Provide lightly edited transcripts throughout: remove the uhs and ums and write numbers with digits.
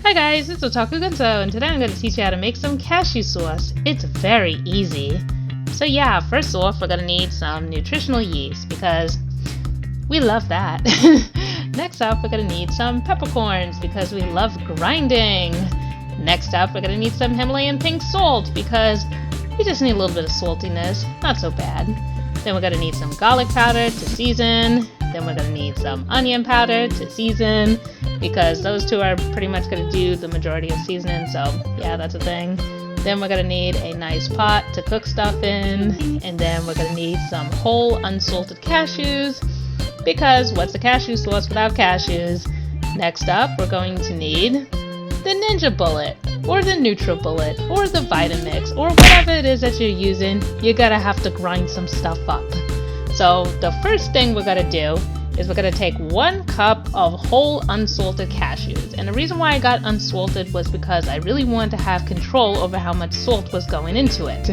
Hi guys, it's Otaku Gunso, and today I'm going to teach you how to make some cashew sauce. It's very easy. So yeah, first off, we're going to need some nutritional yeast because we love that. Next up, we're going to need some peppercorns because we love grinding. Next up, we're going to need some Himalayan pink salt because we just need a little bit of saltiness, not so bad. Then we're going to need some garlic powder to season. Then we're going to need some onion powder to season because those two are pretty much going to do the majority of seasoning, so yeah, that's a thing. Then we're going to need a nice pot to cook stuff in, and then we're going to need some whole unsalted cashews because what's a cashew sauce without cashews? Next up, we're going to need the Ninja Bullet or the NutriBullet or the Vitamix or whatever it is that you're using. You're going to have to grind some stuff up. So the first thing we're going to do is we're going to take 1 cup of whole unsalted cashews. And the reason why I got unsalted was because I really wanted to have control over how much salt was going into it.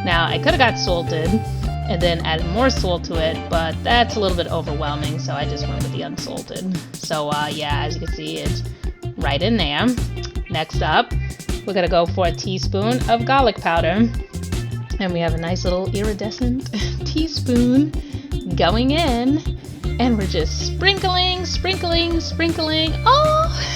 Now, I could have got salted and then added more salt to it, but that's a little bit overwhelming, so I just went with the unsalted. So yeah, as you can see, it's right in there. Next up, we're going to go for a teaspoon of garlic powder. And we have a nice little iridescent teaspoon going in. And we're just sprinkling. Oh,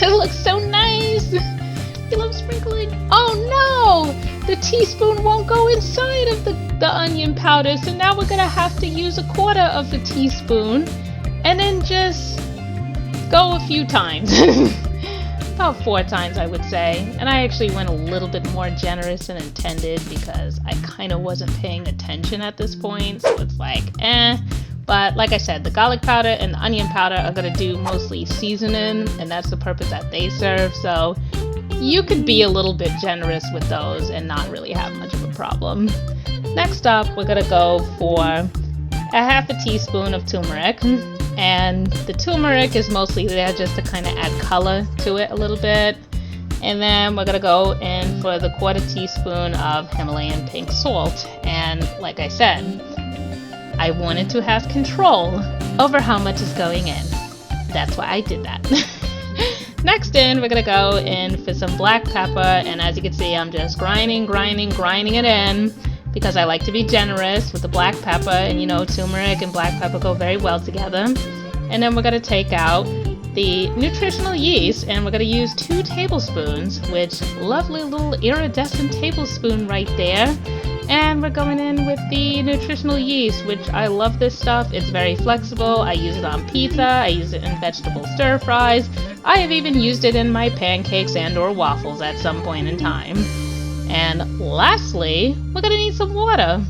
it looks so nice. You love sprinkling. Oh no, the teaspoon won't go inside of the onion powder. So now we're gonna have to use 1/4 of the teaspoon and then just go a few times. About 4 times, I would say. And I actually went a little bit more generous than intended because I kind of wasn't paying attention at this point. So it's like, eh. But like I said, the garlic powder and the onion powder are going to do mostly seasoning, and that's the purpose that they serve. So you could be a little bit generous with those and not really have much of a problem. Next up, we're going to go for a 1/2 teaspoon of turmeric. And the turmeric is mostly there just to kind of add color to it a little bit. And then we're going to go in for the 1/4 teaspoon of Himalayan pink salt. And like I said, I wanted to have control over how much is going in. That's why I did that. Next in, we're going to go in for some black pepper. And as you can see, I'm just grinding it in because I like to be generous with the black pepper. And you know, turmeric and black pepper go very well together. And then we're going to take out the nutritional yeast and we're going to use 2 tablespoons, which lovely little iridescent tablespoon right there. And we're going in with the nutritional yeast, which I love this stuff. It's very flexible. I use it on pizza. I use it in vegetable stir fries. I have even used it in my pancakes and or waffles at some point in time. And lastly, we're going to need some water.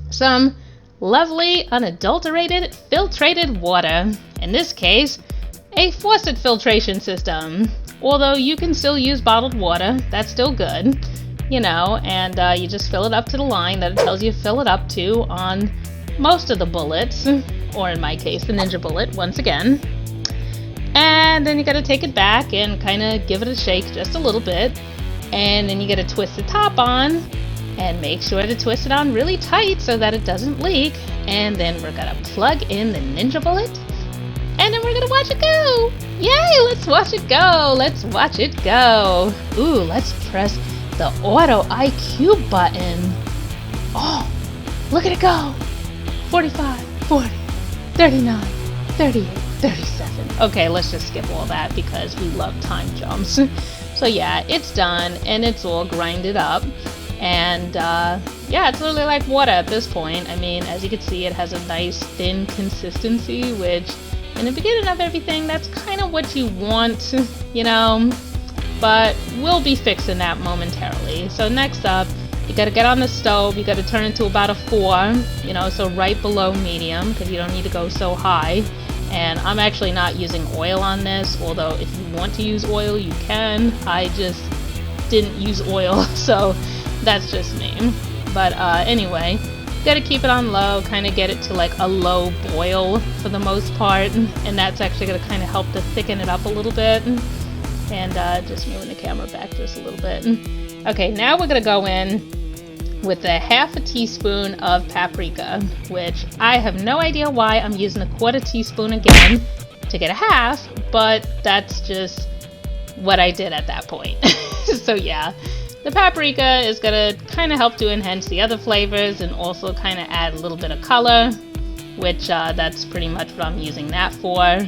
Some lovely, unadulterated, filtrated water. In this case, a faucet filtration system. Although you can still use bottled water, that's still good. You know, and you just fill it up to the line that it tells you to fill it up to on most of the bullets, or in my case, the Ninja Bullet, once again. And then you gotta take it back and kind of give it a shake just a little bit. And then you gotta twist the top on and make sure to twist it on really tight so that it doesn't leak. And then we're gonna plug in the Ninja Bullet and then we're gonna watch it go. Yay, let's watch it go. Let's watch it go. Ooh, let's press the auto IQ button. Oh, look at it go. 45, 40, 39, 38, 37. Okay, let's just skip all that because we love time jumps. So yeah, it's done and it's all grinded up. And yeah, it's literally like water at this point. I mean, as you can see, it has a nice thin consistency, which in the beginning of everything, that's kind of what you want, you know. But we'll be fixing that momentarily. So next up, you gotta get on the stove. You gotta turn it to about a 4, you know, so right below medium because you don't need to go so high. And I'm actually not using oil on this, although if you want to use oil, you can. I just didn't use oil, so that's just me. But anyway, you gotta keep it on low, kind of get it to like a low boil for the most part. And that's actually gonna kind of help to thicken it up a little bit. And just moving the camera back just a little bit. Okay, now we're gonna go in with a 1/2 teaspoon of paprika, which I have no idea why I'm using a 1/4 teaspoon again to get a half, but that's just what I did at that point. So yeah, the paprika is gonna kind of help to enhance the other flavors and also kind of add a little bit of color, which that's pretty much what I'm using that for.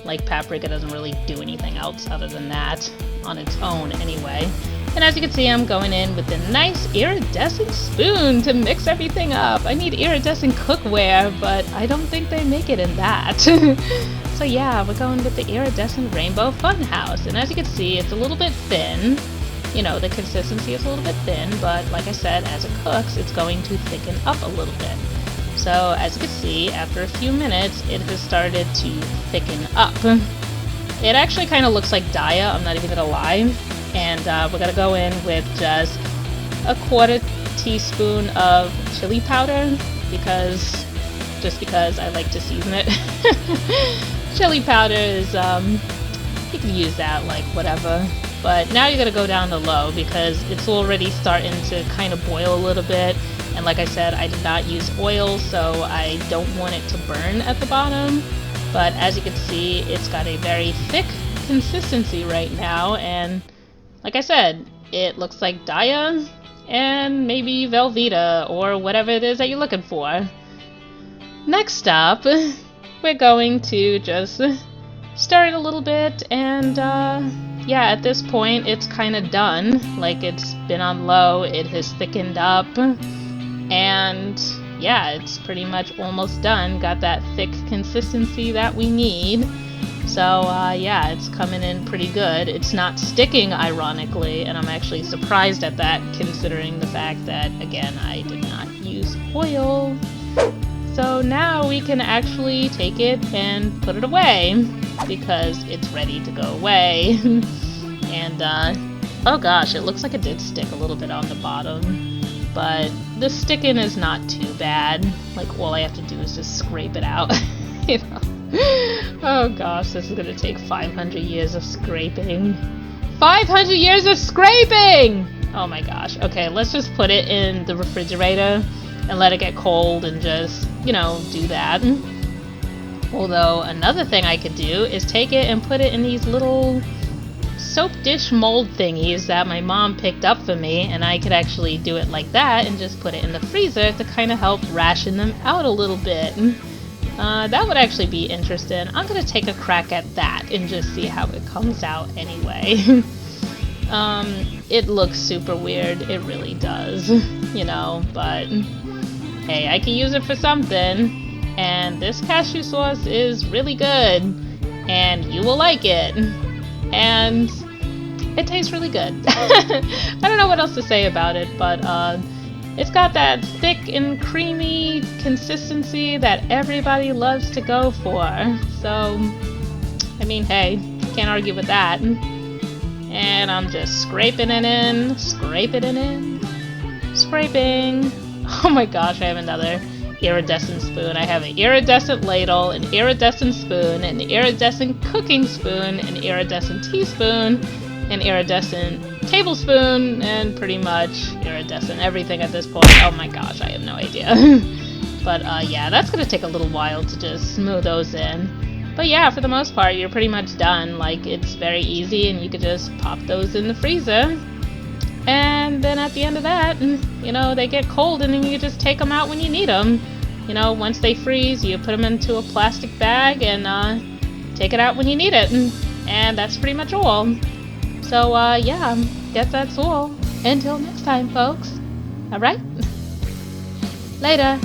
Like, paprika doesn't really do anything else other than that on its own anyway. And as you can see, I'm going in with a nice iridescent spoon to mix everything up. I need iridescent cookware, but I don't think they make it in that. So yeah, we're going with the iridescent rainbow funhouse. And as you can see, it's a little bit thin. You know, the consistency is a little bit thin, but like I said, as it cooks, it's going to thicken up a little bit. So as you can see, after a few minutes, it has started to thicken up. It actually kind of looks like Daya, I'm not even gonna lie. And we're gonna go in with just a 1/4 teaspoon of chili powder because I like to season it. Chili powder is you can use that like whatever. But now you're gonna go down to low because it's already starting to kind of boil a little bit. And like I said, I did not use oil, so I don't want it to burn at the bottom. But as you can see, it's got a very thick consistency right now, and like I said, it looks like Daya and maybe Velveeta or whatever it is that you're looking for. Next up, we're going to just stir it a little bit, and yeah, at this point it's kind of done. Like, it's been on low, it has thickened up, and yeah, it's pretty much almost done. Got that thick consistency that we need. So yeah, it's coming in pretty good. It's not sticking, ironically, and I'm actually surprised at that considering the fact that, again, I did not use oil. So now we can actually take it and put it away because it's ready to go away. And oh gosh, it looks like it did stick a little bit on the bottom, but the sticking is not too bad. Like, all I have to do is just scrape it out. You know? Oh gosh, this is gonna take 500 years of scraping. 500 years of scraping! Oh my gosh. Okay, let's just put it in the refrigerator and let it get cold and just, you know, do that. Although, another thing I could do is take it and put it in these little soap dish mold thingies that my mom picked up for me, and I could actually do it like that and just put it in the freezer to kind of help ration them out a little bit. That would actually be interesting. I'm gonna take a crack at that and just see how it comes out anyway. It looks super weird, it really does, you know, but hey, I can use it for something. And this cashew sauce is really good, and you will like it, and it tastes really good. I don't know what else to say about it, but it's got that thick and creamy consistency that everybody loves to go for. So, I mean, hey, can't argue with that. And I'm just scraping it in, scraping it in, scraping. Oh my gosh, I have another iridescent spoon. I have an iridescent ladle, an iridescent spoon, an iridescent cooking spoon, an iridescent teaspoon, an iridescent tablespoon, and pretty much iridescent everything at this point. Oh my gosh, I have no idea. But yeah, that's gonna take a little while to just smooth those in. But yeah, for the most part, you're pretty much done. Like, it's very easy, and you could just pop those in the freezer. And then at the end of that, you know, they get cold, and then you just take them out when you need them. You know, once they freeze, you put them into a plastic bag and take it out when you need it. And that's pretty much all. So, yeah, guess that's all. Until next time, folks. Alright? Later.